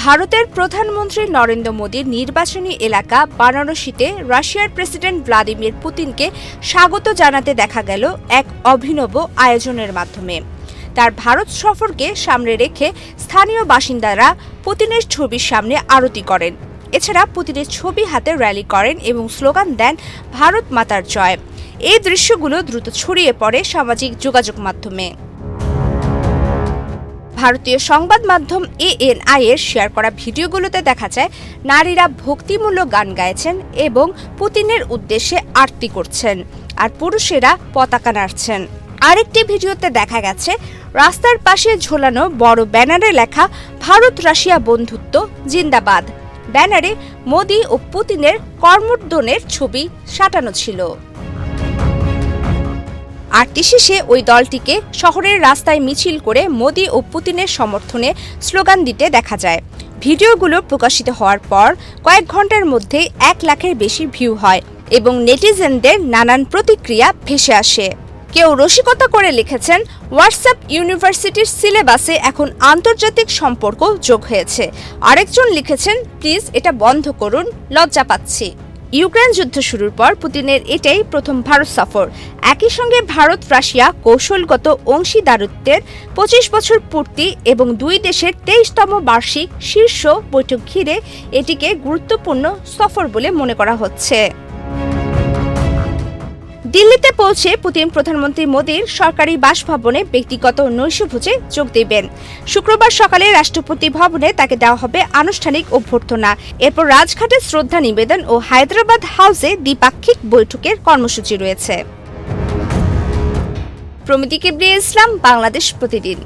ভারতের প্রধানমন্ত্রী নরেন্দ্র মোদীর নির্বাচনী এলাকা বারাণসীতে রাশিয়ার প্রেসিডেন্ট ভ্লাদিমির পুতিনকে স্বাগত জানাতে দেখা গেল এক অভিনব আয়োজনের মাধ্যমে। তার ভারত সফরকে সামনে রেখে স্থানীয় বাসিন্দারা পুতিনের ছবির সামনে আরতি করেন। এছাড়া পুতিনের ছবি হাতে র্যালি করেন এবং স্লোগান দেন ভারত মাতার জয়। এই দৃশ্যগুলো দ্রুত ছড়িয়ে পড়ে সামাজিক যোগাযোগ মাধ্যমে। ভারতীয় সংবাদ মাধ্যম ANI এর শেয়ার করা ভিডিওগুলোতে দেখা যায় নারীরা ভক্তিমূলক গান গাইছেন এবং পুতিনের উদ্দেশ্যে আরতি করছেন, আর পুরুষেরা পতাকা নাড়ছেন। আরেকটি ভিডিওতে দেখা গেছে রাস্তার পাশে ঝোলানো বড় ব্যানারে লেখা ভারত রাশিয়া বন্ধুত্ব জিন্দাবাদ। ব্যানারে মোদি ও পুতিনের কর্মোদ্যানের ছবি সাঁটানো ছিল। আরতি শেষে ওই দলটিকে শহরের রাস্তায় মিছিল করে মোদি ও পুতিনের সমর্থনে স্লোগান দিতে দেখা যায়। ভিডিওগুলো প্রকাশিত হওয়ার পর কয়েক ঘন্টার মধ্যেই 1 লাখের বেশি ভিউ হয় এবং নেটিজেনদের নানান প্রতিক্রিয়া ভেসে আসে। কেউ রসিকতা করে লিখেছেন, হোয়াটসঅ্যাপ ইউনিভার্সিটির সিলেবাসে এখন আন্তর্জাতিক সম্পর্ক যোগ হয়েছে। আরেকজন লিখেছেন, প্লিজ এটা বন্ধ করুন, লজ্জা পাচ্ছি। ইউক্রেন যুদ্ধ শুরুর পর পুতিনের এটাই প্রথম ভারত সফর। একই সঙ্গে ভারত রাশিয়া কৌশলগত অংশীদারত্বের 25 বছর পূর্তি এবং দুই দেশের 23তম বার্ষিক শীর্ষ বৈঠক ঘিরে এটিকে গুরুত্বপূর্ণ সফর বলে মনে করা হচ্ছে। দিল্লিতে পৌঁছে পুতিন প্রধানমন্ত্রী মোদীর সরকারি বাসভবনে ব্যক্তিগত নৈশভোজে যোগ দেবেন। শুক্রবার সকালে রাষ্ট্রপতি ভবনে তাকে দেওয়া হবে আনুষ্ঠানিক অভ্যর্থনা। এরপর রাজঘাটে শ্রদ্ধা নিবেদন ও হায়দ্রাবাদ হাউসে দ্বিপাক্ষিক বৈঠকের কর্মসূচি রয়েছে। প্রমিতি কিবরিয়া ইসলাম, বাংলাদেশ প্রতিদিন।